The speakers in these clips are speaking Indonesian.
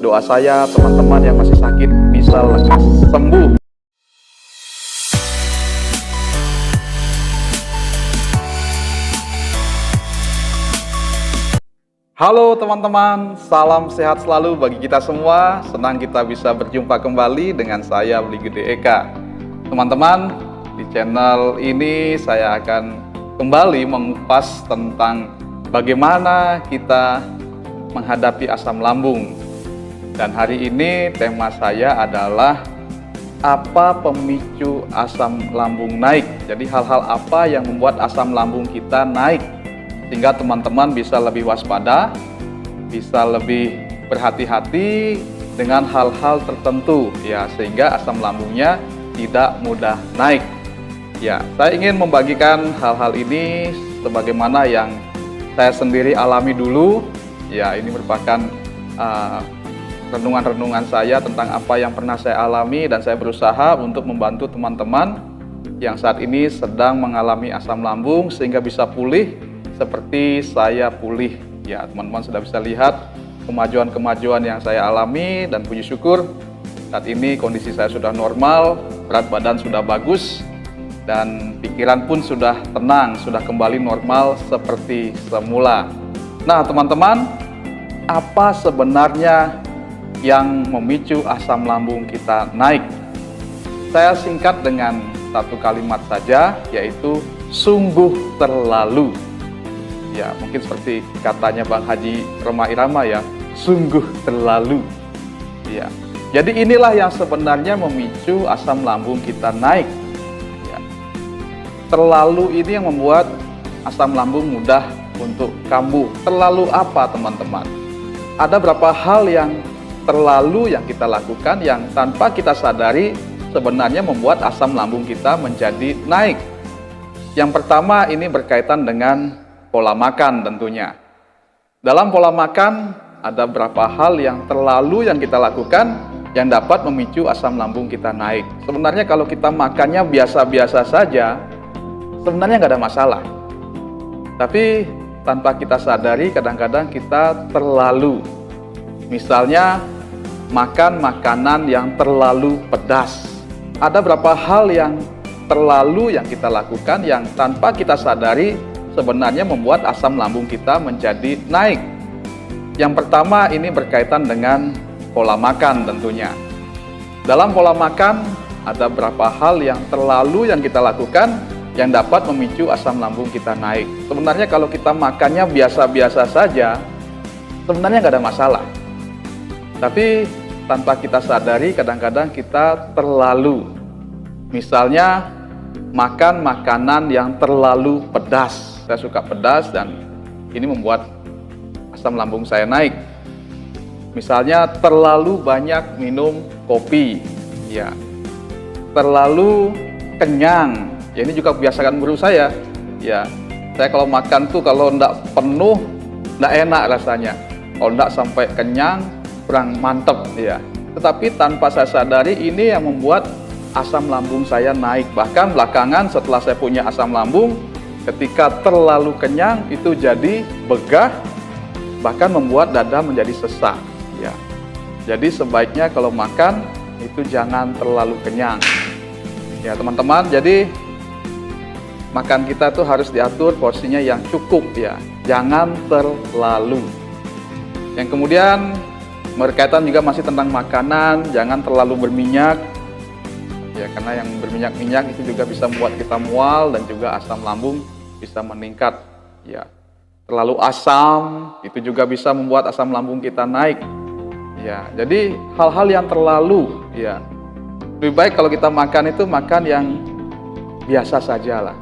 Doa saya teman-teman yang masih sakit bisa lekas sembuh. Halo teman-teman, salam sehat selalu bagi kita semua. Senang kita bisa berjumpa kembali dengan saya Bli Gede Eka. Teman-teman, di channel ini saya akan kembali mengupas tentang bagaimana kita menghadapi asam lambung. Dan hari ini tema saya adalah apa pemicu asam lambung naik. Jadi hal-hal apa yang membuat asam lambung kita naik, sehingga teman-teman bisa lebih waspada, bisa lebih berhati-hati dengan hal-hal tertentu ya, sehingga asam lambungnya tidak mudah naik. Ya, saya ingin membagikan hal-hal ini sebagaimana yang saya sendiri alami dulu. Ya, ini merupakan renungan-renungan saya tentang apa yang pernah saya alami, dan saya berusaha untuk membantu teman-teman yang saat ini sedang mengalami asam lambung sehingga bisa pulih seperti saya pulih. Ya, teman-teman sudah bisa lihat kemajuan-kemajuan yang saya alami, dan puji syukur saat ini kondisi saya sudah normal, berat badan sudah bagus, dan pikiran pun sudah tenang, sudah kembali normal seperti semula. Nah teman-teman, apa sebenarnya yang memicu asam lambung kita naik? Saya singkat dengan satu kalimat saja, yaitu sungguh terlalu. Ya, mungkin seperti katanya Bang Haji Rhoma Irama ya, sungguh terlalu. Ya, jadi inilah yang sebenarnya memicu asam lambung kita naik. Ya, terlalu ini yang membuat asam lambung mudah untuk kambuh. Terlalu apa teman-teman? Ada beberapa hal yang terlalu yang kita lakukan yang tanpa kita sadari sebenarnya membuat asam lambung kita menjadi naik. Yang pertama ini berkaitan dengan pola makan tentunya. Dalam pola makan ada beberapa hal yang terlalu yang kita lakukan yang dapat memicu asam lambung kita naik. Sebenarnya kalau kita makannya biasa-biasa saja, sebenarnya nggak ada masalah. Tapi tanpa kita sadari kadang-kadang kita terlalu. Misalnya makan makanan yang terlalu pedas. Ada beberapa hal yang terlalu yang kita lakukan yang tanpa kita sadari sebenarnya membuat asam lambung kita menjadi naik. Yang pertama ini berkaitan dengan pola makan tentunya. Dalam pola makan ada beberapa hal yang terlalu yang kita lakukan yang dapat memicu asam lambung kita naik. Sebenarnya kalau kita makannya biasa-biasa saja, sebenarnya nggak ada masalah. Tapi tanpa kita sadari kadang-kadang kita terlalu. Misalnya makan makanan yang terlalu pedas. Saya suka pedas dan ini membuat asam lambung saya naik. Misalnya terlalu banyak minum kopi, ya, terlalu kenyang. Ya, ini juga kebiasaan guru saya. Ya, saya kalau makan tuh kalau enggak penuh, enggak enak rasanya. Kalau enggak sampai kenyang, kurang mantep. Ya. Tetapi tanpa saya sadari ini yang membuat asam lambung saya naik. Bahkan belakangan setelah saya punya asam lambung, ketika terlalu kenyang itu jadi begah, bahkan membuat dada menjadi sesak. Ya. Jadi sebaiknya kalau makan itu jangan terlalu kenyang. Ya teman-teman, jadi makan kita tuh harus diatur porsinya yang cukup ya, jangan terlalu. Yang kemudian berkaitan juga masih tentang makanan, jangan terlalu berminyak. Ya, karena yang berminyak-minyak itu juga bisa membuat kita mual dan juga asam lambung bisa meningkat. Ya, terlalu asam itu juga bisa membuat asam lambung kita naik. Ya, jadi hal-hal yang terlalu, ya, lebih baik kalau kita makan itu makan yang biasa saja lah.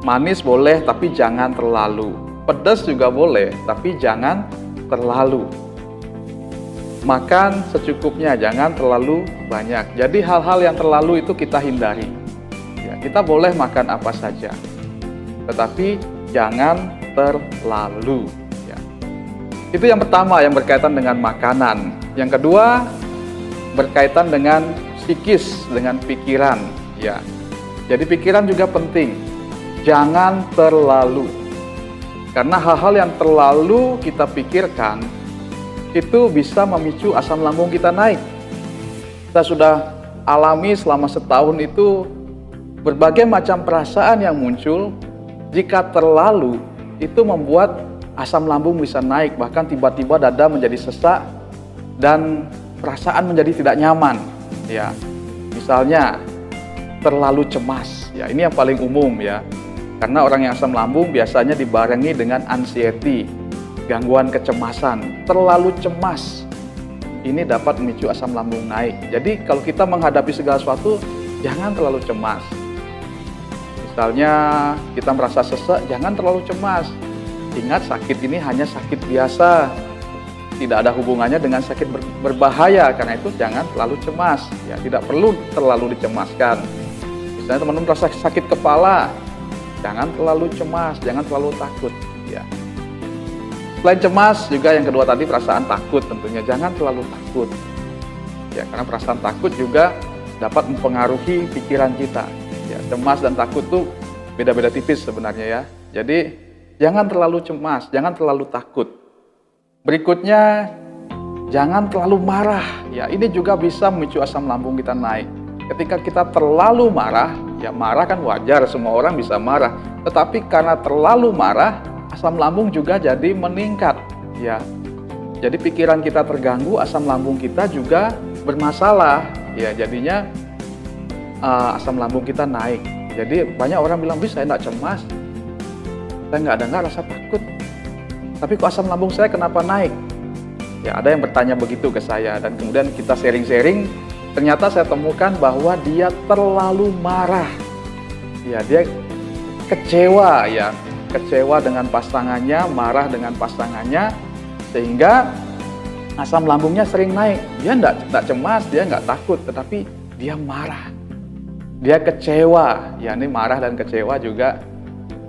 Manis boleh tapi jangan terlalu. Pedas juga boleh tapi jangan terlalu. Makan secukupnya, jangan terlalu banyak. Jadi hal-hal yang terlalu itu kita hindari. Ya, kita boleh makan apa saja, tetapi jangan terlalu. Ya. Itu yang pertama yang berkaitan dengan makanan. Yang kedua berkaitan dengan psikis, dengan pikiran. Ya, jadi pikiran juga penting. Jangan terlalu, karena hal-hal yang terlalu kita pikirkan itu bisa memicu asam lambung kita naik. Kita sudah alami selama setahun itu berbagai macam perasaan yang muncul. Jika terlalu, itu membuat asam lambung bisa naik, bahkan tiba-tiba dada menjadi sesak dan perasaan menjadi tidak nyaman. Ya, misalnya terlalu cemas. Ya, ini yang paling umum ya. Karena orang yang asam lambung biasanya dibarengi dengan anxiety, gangguan kecemasan. Terlalu cemas, ini dapat memicu asam lambung naik. Jadi kalau kita menghadapi segala sesuatu, jangan terlalu cemas. Misalnya kita merasa sesak, jangan terlalu cemas. Ingat, sakit ini hanya sakit biasa, tidak ada hubungannya dengan sakit berbahaya. Karena itu jangan terlalu cemas. Ya, tidak perlu terlalu dicemaskan. Misalnya teman-teman merasa sakit kepala, jangan terlalu cemas, jangan terlalu takut. Ya. Selain cemas, juga yang kedua tadi perasaan takut tentunya, jangan terlalu takut. Ya, karena perasaan takut juga dapat mempengaruhi pikiran kita. Ya, cemas dan takut tuh beda-beda tipis sebenarnya ya. Jadi jangan terlalu cemas, jangan terlalu takut. Berikutnya, jangan terlalu marah. Ya, ini juga bisa memicu asam lambung kita naik. Ketika kita terlalu marah, ya marah kan wajar, semua orang bisa marah. Tetapi karena terlalu marah, asam lambung juga jadi meningkat. Ya, jadi pikiran kita terganggu, asam lambung kita juga bermasalah. Ya, jadinya asam lambung kita naik. Jadi banyak orang bilang, bisa saya tidak cemas, saya nggak ada rasa takut, tapi kok asam lambung saya kenapa naik? Ya, ada yang bertanya begitu ke saya, dan kemudian kita sharing-sharing, ternyata saya temukan bahwa dia terlalu marah. Ya, dia kecewa ya, kecewa dengan pasangannya, marah dengan pasangannya, sehingga asam lambungnya sering naik. Dia nggak cemas, dia nggak takut, tetapi dia marah. Dia kecewa. Ya, ini marah dan kecewa juga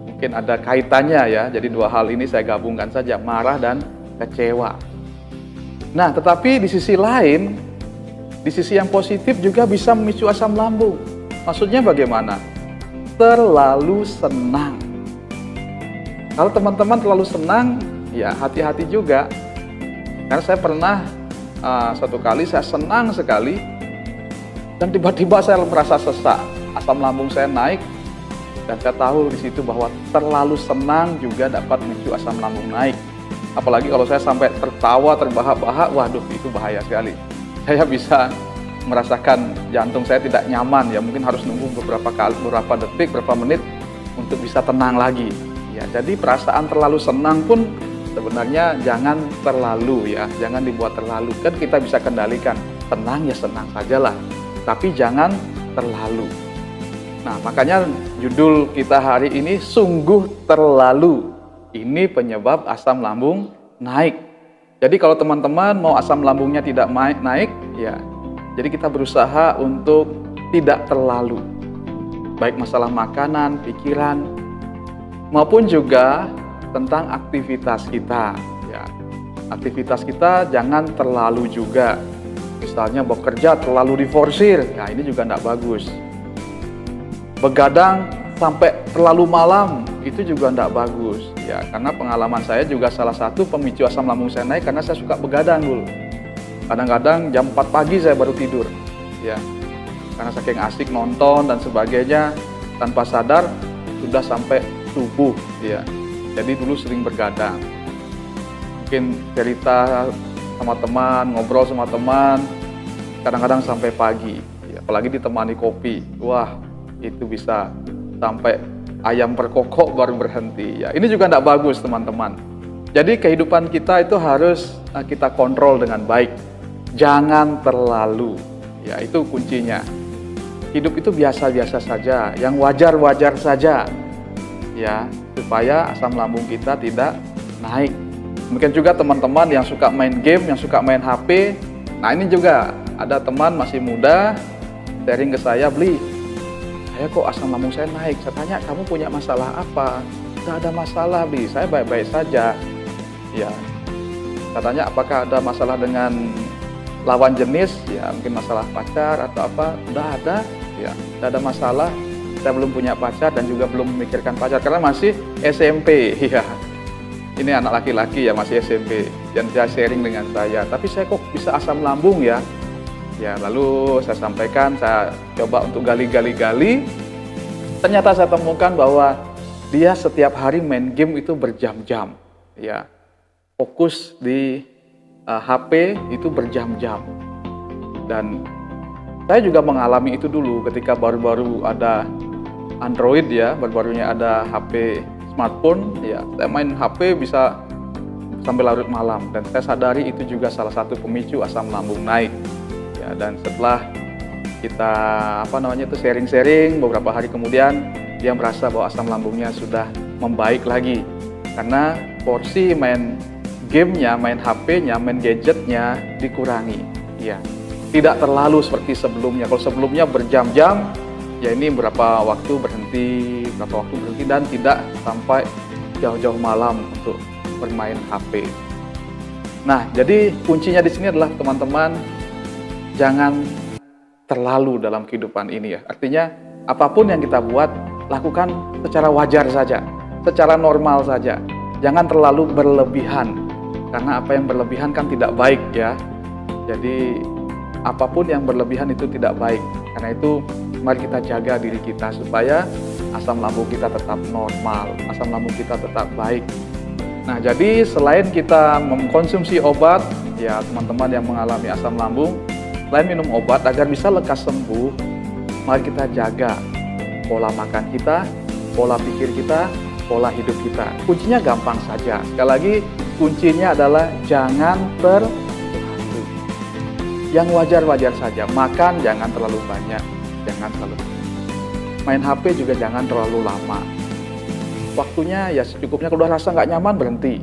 mungkin ada kaitannya ya. Jadi dua hal ini saya gabungkan saja, marah dan kecewa. Nah, tetapi di sisi lain, di sisi yang positif juga bisa memicu asam lambung. Maksudnya bagaimana? Terlalu senang. Kalau teman-teman terlalu senang, ya hati-hati juga. Karena saya pernah satu kali saya senang sekali, dan tiba-tiba saya merasa sesak, asam lambung saya naik, dan saya tahu di situ bahwa terlalu senang juga dapat memicu asam lambung naik. Apalagi kalau saya sampai tertawa, terbahak-bahak, waduh itu bahaya sekali. Saya bisa merasakan jantung saya tidak nyaman, ya mungkin harus nunggu beberapa detik, beberapa menit untuk bisa tenang lagi. Ya, jadi perasaan terlalu senang pun sebenarnya jangan terlalu ya, jangan dibuat terlalu. Kan kita bisa kendalikan, tenang ya senang sajalah, tapi jangan terlalu. Nah, makanya judul kita hari ini sungguh terlalu. Ini penyebab asam lambung naik. Jadi kalau teman-teman mau asam lambungnya tidak naik, ya, jadi kita berusaha untuk tidak terlalu. Baik masalah makanan, pikiran, maupun juga tentang aktivitas kita. Ya, aktivitas kita jangan terlalu juga. Misalnya bekerja terlalu diforsir, ya ini juga tidak bagus. Begadang sampai terlalu malam, itu juga tidak bagus. Ya, karena pengalaman saya juga salah satu pemicu asam lambung saya naik karena saya suka begadang dulu. Kadang-kadang jam 4 pagi saya baru tidur. Ya, karena saking asik nonton dan sebagainya, tanpa sadar sudah sampai subuh. Ya, jadi dulu sering begadang. Mungkin cerita sama teman, ngobrol sama teman, kadang-kadang sampai pagi, ya, apalagi ditemani kopi, wah itu bisa sampai ayam berkokok baru berhenti. Ya, ini juga tidak bagus teman-teman. Jadi kehidupan kita itu harus kita kontrol dengan baik, jangan terlalu. Ya, itu kuncinya. Hidup itu biasa-biasa saja, yang wajar-wajar saja, ya, supaya asam lambung kita tidak naik. Mungkin juga teman-teman yang suka main game, yang suka main HP. Nah, ini juga ada teman masih muda sharing ke saya, "Bli, saya kok asam lambung saya naik." Saya tanya, "Kamu punya masalah apa?" "Tidak ada masalah, Bli, saya baik-baik saja." Ya, katanya, "Apakah ada masalah dengan lawan jenis?" Ya, mungkin masalah pacar atau apa. "Tidak ada, ya, tidak ada masalah. Saya belum punya pacar dan juga belum memikirkan pacar karena masih SMP." Ya. ini anak laki-laki ya, masih SMP, dan dia sharing dengan saya, tapi saya kok bisa asam lambung ya? Ya, lalu saya sampaikan, saya coba untuk gali-gali-gali. Ternyata saya temukan bahwa dia setiap hari main game itu berjam-jam, ya, fokus di HP itu berjam-jam. Dan saya juga mengalami itu dulu ketika baru-baru ada Android ya, baru-barunya ada HP smartphone ya, saya main HP bisa sampai larut malam, dan saya sadari itu juga salah satu pemicu asam lambung naik ya. Dan setelah kita sharing-sharing beberapa hari kemudian, dia merasa bahwa asam lambungnya sudah membaik lagi karena porsi main gamenya, main HP-nya, main gadgetnya dikurangi ya, tidak terlalu seperti sebelumnya. Kalau sebelumnya berjam-jam ya, ini berapa waktu berhenti dan tidak sampai jauh-jauh malam untuk bermain HP. Nah, jadi kuncinya di sini adalah teman-teman jangan terlalu dalam kehidupan ini ya. Artinya apapun yang kita buat, lakukan secara wajar saja, secara normal saja. Jangan terlalu berlebihan, karena apa yang berlebihan kan tidak baik ya. Jadi apapun yang berlebihan itu tidak baik. Karena itu mari kita jaga diri kita supaya asam lambung kita tetap normal, asam lambung kita tetap baik. Nah, jadi selain kita mengkonsumsi obat, ya teman-teman yang mengalami asam lambung, selain minum obat agar bisa lekas sembuh, mari kita jaga pola makan kita, pola pikir kita, pola hidup kita. Kuncinya gampang saja. Sekali lagi, kuncinya adalah jangan terlalu. Yang wajar-wajar saja. Makan jangan terlalu banyak, jangan terlalu. Main HP juga jangan terlalu lama. Waktunya ya secukupnya, kalau udah rasa nggak nyaman berhenti.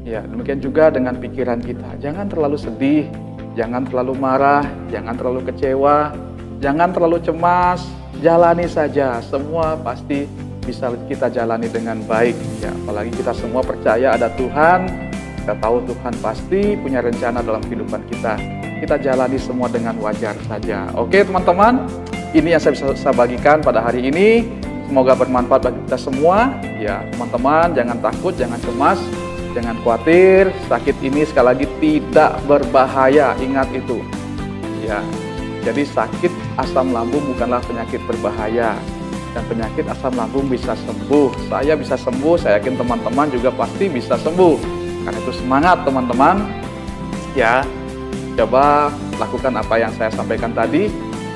Ya, demikian juga dengan pikiran kita. Jangan terlalu sedih, jangan terlalu marah, jangan terlalu kecewa, jangan terlalu cemas. Jalani saja, semua pasti bisa kita jalani dengan baik. Ya, apalagi kita semua percaya ada Tuhan, kita tahu Tuhan pasti punya rencana dalam kehidupan kita. Kita jalani semua dengan wajar saja. Oke teman-teman, ini yang saya bisa bagikan pada hari ini. Semoga bermanfaat bagi kita semua. Ya teman-teman, jangan takut, jangan cemas, jangan khawatir. Sakit ini sekali lagi tidak berbahaya, ingat itu. Ya, jadi sakit asam lambung bukanlah penyakit berbahaya. Dan penyakit asam lambung bisa sembuh. Saya bisa sembuh, saya yakin teman-teman juga pasti bisa sembuh. Karena itu semangat teman-teman. Ya, coba lakukan apa yang saya sampaikan tadi.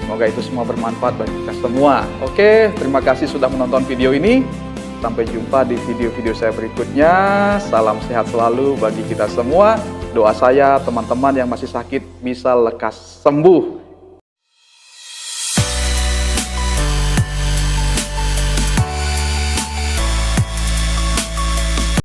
Semoga itu semua bermanfaat bagi kita semua. Oke, terima kasih sudah menonton video ini. Sampai jumpa di video-video saya berikutnya. Salam sehat selalu bagi kita semua. Doa saya teman-teman yang masih sakit bisa lekas sembuh.